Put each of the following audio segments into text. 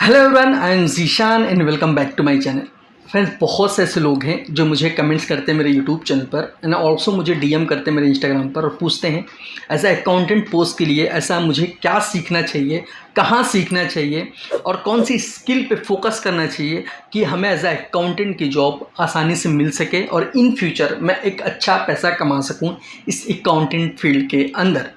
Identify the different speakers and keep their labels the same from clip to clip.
Speaker 1: Hello everyone, I am Zeeshan and welcome back to my channel. Friends, बहुत से ऐसे लोग हैं जो मुझे कमेंट्स करते हैं मेरे यूट्यूब चैनल पर एंड ऑल्सो मुझे डीएम करते हैं मेरे इंस्टाग्राम पर और पूछते हैं एज अ अकाउंटेंट पोस्ट के लिए ऐसा मुझे क्या सीखना चाहिए, कहाँ सीखना चाहिए और कौन सी स्किल पे फोकस करना चाहिए कि हमें एज अ अकाउंटेंट की जॉब आसानी से मिल सके और इन फ्यूचर मैं एक अच्छा पैसा कमा सकूँ इस अकाउंटेंट फील्ड के अंदर।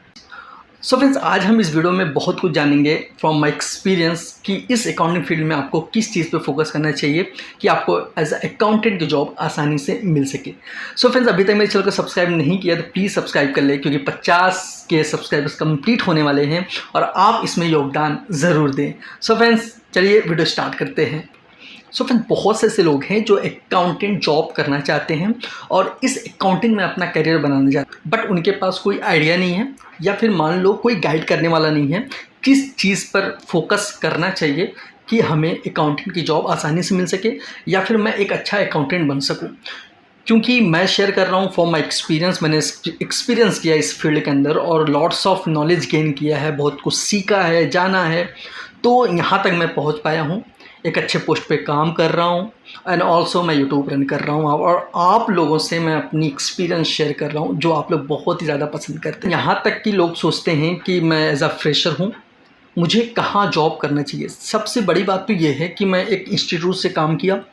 Speaker 1: सो फ्रेंड्स, आज हम इस वीडियो में बहुत कुछ जानेंगे फ्रॉम माय एक्सपीरियंस कि इस अकाउंटिंग फील्ड में आपको किस चीज़ पे फोकस करना चाहिए कि आपको एज अ अकाउंटेंट की जॉब आसानी से मिल सके। सो फ्रेंड्स, अभी तक मेरे चैनल को सब्सक्राइब नहीं किया तो प्लीज़ सब्सक्राइब कर ले, क्योंकि 50 के सब्सक्राइबर्स कंप्लीट होने वाले हैं और आप इसमें योगदान ज़रूर दें। सो फ्रेंड्स, चलिए वीडियो स्टार्ट करते हैं। सो फ्रेंड्स, बहुत से ऐसे लोग हैं जो अकाउंटेंट जॉब करना चाहते हैं और इस अकाउंटिंग में अपना करियर बनाना चाहते हैं, बट उनके पास कोई आइडिया नहीं है या फिर मान लो कोई गाइड करने वाला नहीं है किस चीज़ पर फोकस करना चाहिए कि हमें अकाउंटेंट की जॉब आसानी से मिल सके या फिर मैं एक अच्छा अकाउंटेंट बन सकूं। क्योंकि मैं शेयर कर रहा हूँ फॉर माई एक्सपीरियंस, मैंने एक्सपीरियंस किया इस फील्ड के अंदर और लॉट्स ऑफ नॉलेज गेन किया है, बहुत कुछ सीखा है, जाना है, तो यहाँ तक मैं पहुँच पाया हूँ। एक अच्छे पोस्ट पे काम कर रहा हूँ एंड ऑल्सो मैं यूट्यूब रन कर रहा हूँ और आप लोगों से मैं अपनी एक्सपीरियंस शेयर कर रहा हूँ जो आप लोग बहुत ही ज़्यादा पसंद करते हैं। यहाँ तक कि लोग सोचते हैं कि मैं एज अ फ्रेशर हूँ, मुझे कहाँ जॉब करना चाहिए। सबसे बड़ी बात तो ये है कि मैं एक इंस्टीट्यूट से काम किया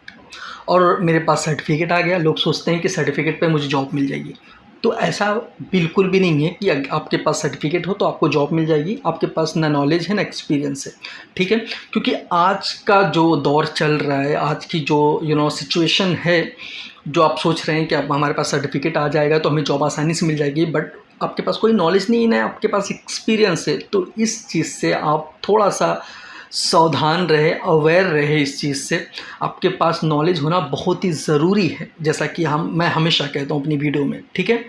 Speaker 1: और मेरे पास सर्टिफिकेट आ गया। लोग सोचते हैं कि सर्टिफिकेट पे मुझे जॉब मिल जाएगी, तो ऐसा बिल्कुल भी नहीं है कि आपके पास सर्टिफिकेट हो तो आपको जॉब मिल जाएगी। आपके पास ना नॉलेज है ना एक्सपीरियंस है, ठीक है। क्योंकि आज का जो दौर चल रहा है, आज की जो सिचुएशन है, जो आप सोच रहे हैं कि अब हमारे पास सर्टिफिकेट आ जाएगा तो हमें जॉब आसानी से मिल जाएगी, बट आपके पास कोई नॉलेज नहीं है, आपके पास एक्सपीरियंस है, तो इस चीज़ से आप थोड़ा सा सावधान रहे, अवेयर रहे इस चीज़ से। आपके पास नॉलेज होना बहुत ही ज़रूरी है, जैसा कि मैं हमेशा कहता हूँ अपनी वीडियो में, ठीक है।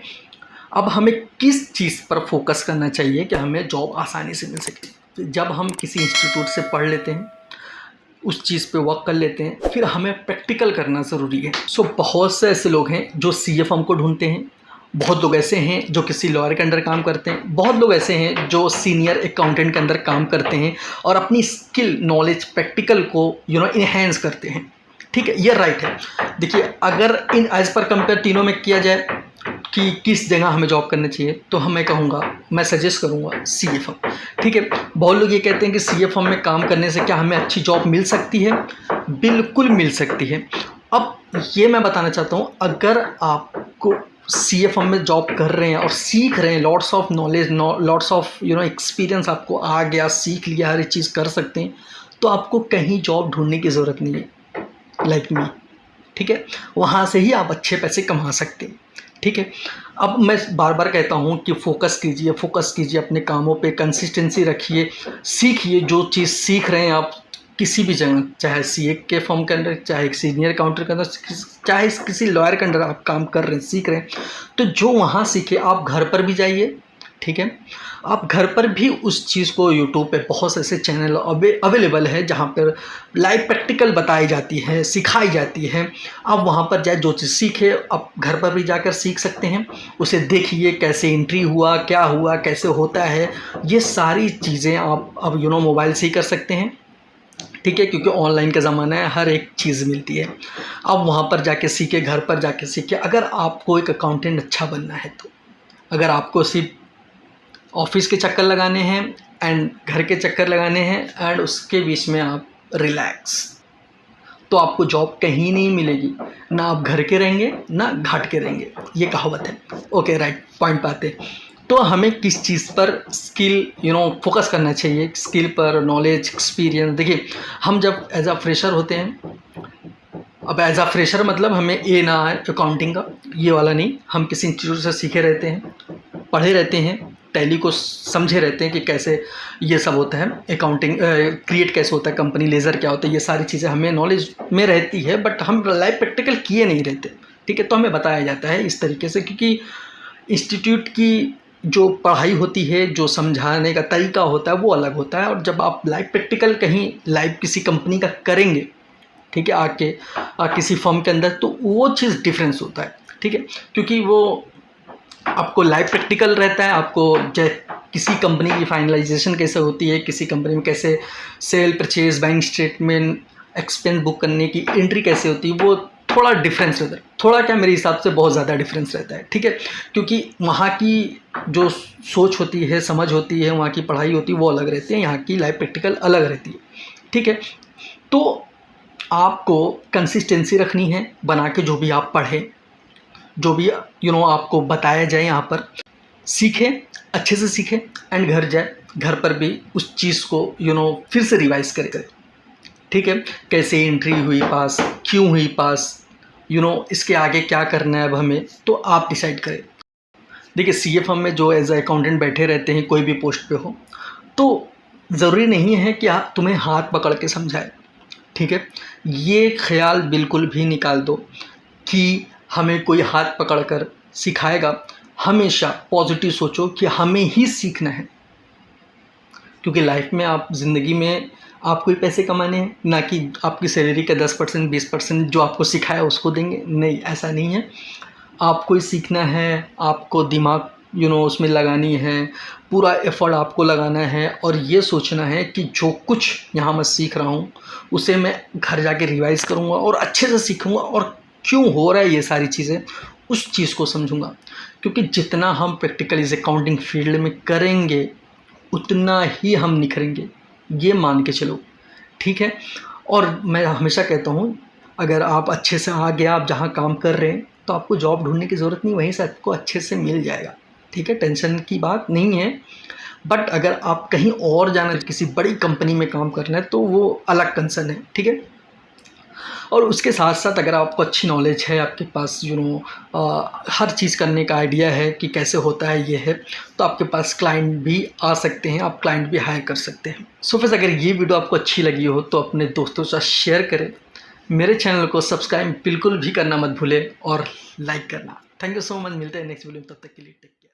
Speaker 1: अब हमें किस चीज़ पर फोकस करना चाहिए कि हमें जॉब आसानी से मिल सके। जब हम किसी इंस्टीट्यूट से पढ़ लेते हैं, उस चीज़ पे वर्क कर लेते हैं, फिर हमें प्रैक्टिकल करना ज़रूरी है। सो बहुत से ऐसे लोग हैं जो सीए फर्म को ढूंढते हैं, बहुत लोग ऐसे हैं जो किसी लॉयर के अंडर काम करते हैं, बहुत लोग ऐसे हैं जो सीनियर अकाउंटेंट के अंदर काम करते हैं और अपनी स्किल, नॉलेज, प्रैक्टिकल को इन्हेंस करते हैं, ठीक है। ये राइट है। देखिए, अगर इन एज पर कंपेयर तीनों में किया जाए कि किस जगह हमें जॉब करना चाहिए, तो मैं कहूँगा, मैं सजेस्ट करूँगा सीए फर्म, ठीक है। बहुत लोग ये कहते हैं कि सीए फर्म में काम करने से क्या हमें अच्छी जॉब मिल सकती है? बिल्कुल मिल सकती है। अब ये मैं बताना चाहता हूँ, अगर आपको सीए फर्म में जॉब कर रहे हैं और सीख रहे हैं, lots of knowledge, lots of experience आपको आ गया, सीख लिया, हर एक चीज़ कर सकते हैं, तो आपको कहीं जॉब ढूंढने की ज़रूरत नहीं है, लाइक मी, ठीक है। वहाँ से ही आप अच्छे पैसे कमा सकते हैं, ठीक है। अब मैं बार बार कहता हूँ कि फोकस कीजिए अपने कामों पे, कंसिस्टेंसी रखिए, सीखिए जो चीज़ सीख रहे हैं आप किसी भी जगह, चाहे सीए के फर्म के अंदर, चाहे सीनियर अकाउंटेंट के अंदर, चाहे किसी लॉयर के अंदर आप काम कर रहे हैं, सीख रहे हैं, तो जो वहाँ सीखे आप घर पर भी जाइए, ठीक है। आप घर पर भी उस चीज़ को, यूट्यूब पे बहुत से ऐसे चैनल अवेलेबल है जहाँ पर लाइव प्रैक्टिकल बताई जाती है, सिखाई जाती है। आप वहाँ पर जाए, जो चीज़ सीखे आप घर पर भी जाकर सीख सकते हैं, उसे देखिए कैसे एंट्री हुआ, क्या हुआ, कैसे होता है, ये सारी चीज़ें आप अब मोबाइल से ही कर सकते हैं, ठीक है। क्योंकि ऑनलाइन का ज़माना है, हर एक चीज़ मिलती है। आप वहाँ पर जाके सीखे, घर पर जाके सीखे। अगर आपको एक अकाउंटेंट अच्छा बनना है, तो अगर आपको सिर्फ ऑफिस के चक्कर लगाने हैं एंड घर के चक्कर लगाने हैं एंड उसके बीच में आप रिलैक्स, तो आपको जॉब कहीं नहीं मिलेगी। ना आप घर के रहेंगे ना घाट के रहेंगे, ये कहावत है। ओके, राइट, पॉइंट पे आते। तो हमें किस चीज़ पर स्किल फोकस करना चाहिए, स्किल पर, नॉलेज, एक्सपीरियंस। देखिए, हम जब एज अ फ्रेशर होते हैं, अब एज अ फ्रेशर मतलब हमें ए ना है अकाउंटिंग का, ये वाला नहीं, हम किसी इंस्टीट्यूट से सीखे रहते हैं, पढ़े रहते हैं, टैली को समझे रहते हैं कि कैसे ये सब होता है, अकाउंटिंग क्रिएट कैसे होता है, कंपनी लेज़र क्या होता है, ये सारी चीज़ें हमें नॉलेज में रहती है, बट हम लाइव प्रैक्टिकल किए नहीं रहते, ठीक है। तो हमें बताया जाता है इस तरीके से, क्योंकि इंस्टीट्यूट की जो पढ़ाई होती है, जो समझाने का तरीका होता है, वो अलग होता है। और जब आप लाइव प्रैक्टिकल कहीं लाइव किसी कंपनी का करेंगे, ठीक है, आके किसी फर्म के अंदर, तो वो चीज़ डिफरेंस होता है, ठीक है। क्योंकि वो आपको लाइव प्रैक्टिकल रहता है, आपको किसी कंपनी की फाइनलाइजेशन कैसे होती है, किसी कंपनी में कैसे cell purchase, bank statement, expense book करने की एंट्री कैसे होती है, वो थोड़ा डिफरेंस रहता है। थोड़ा क्या, मेरे हिसाब से बहुत ज़्यादा डिफरेंस रहता है, ठीक है। क्योंकि वहाँ की जो सोच होती है, समझ होती है, वहाँ की पढ़ाई होती है, वो अलग रहती है, यहाँ की लाइफ प्रैक्टिकल अलग रहती है, ठीक है। तो आपको कंसिस्टेंसी रखनी है बना के, जो भी आप पढ़ें, जो भी आपको बताया जाए यहाँ पर, सीखें, अच्छे से सीखें, एंड घर जाए, घर पर भी उस चीज़ को फिर से रिवाइज़ करें, ठीक है। कैसे एंट्री हुई पास, क्यों हुई पास, इसके आगे क्या करना है अब हमें, तो आप डिसाइड करें। देखिए, सीए फर्म में जो एज ए अकाउंटेंट बैठे रहते हैं, कोई भी पोस्ट पे हो, तो ज़रूरी नहीं है कि तुम्हें हाथ पकड़ के समझाए, ठीक है। ये ख्याल बिल्कुल भी निकाल दो कि हमें कोई हाथ पकड़ कर सिखाएगा। हमेशा पॉजिटिव सोचो कि हमें ही सीखना है, क्योंकि लाइफ में, आप ज़िंदगी में आपको ही पैसे कमाने हैं, ना कि आपकी सैलरी का 10% 20% जो आपको सिखाया उसको देंगे। नहीं, ऐसा नहीं है। आपको ही सीखना है, आपको दिमाग उसमें लगानी है, पूरा एफर्ट आपको लगाना है, और ये सोचना है कि जो कुछ यहाँ मैं सीख रहा हूँ उसे मैं घर जाके रिवाइज़ करूँगा और अच्छे से सीखूँगा, और क्यों हो रहा है ये सारी चीज़ें, उस चीज़ को समझूँगा। क्योंकि जितना हम प्रैक्टिकल इस अकाउंटिंग फील्ड में करेंगे उतना ही हम निखरेंगे, ये मान के चलो, ठीक है। और मैं हमेशा कहता हूँ, अगर आप अच्छे से आगे, आप जहाँ काम कर रहे हैं, तो आपको जॉब ढूंढने की ज़रूरत नहीं, वहीं से आपको अच्छे से मिल जाएगा, ठीक है। टेंशन की बात नहीं है। बट अगर आप कहीं और जाना, किसी बड़ी कंपनी में काम करना है, तो वो अलग कंसर्न है, ठीक है। और उसके साथ साथ अगर आपको अच्छी नॉलेज है, आपके पास हर चीज़ करने का आइडिया है कि कैसे होता है, ये है, तो आपके पास क्लाइंट भी आ सकते हैं, आप क्लाइंट भी हायर कर सकते हैं। सो फ्रेंड्स, अगर ये वीडियो आपको अच्छी लगी हो तो अपने दोस्तों के साथ शेयर करें, मेरे चैनल को सब्सक्राइब बिल्कुल भी करना मत भूलें, और लाइक करना। Thank you so much. मिलते हैं नेक्स्ट वीडियो में, तब तक के लिए टेक केयर।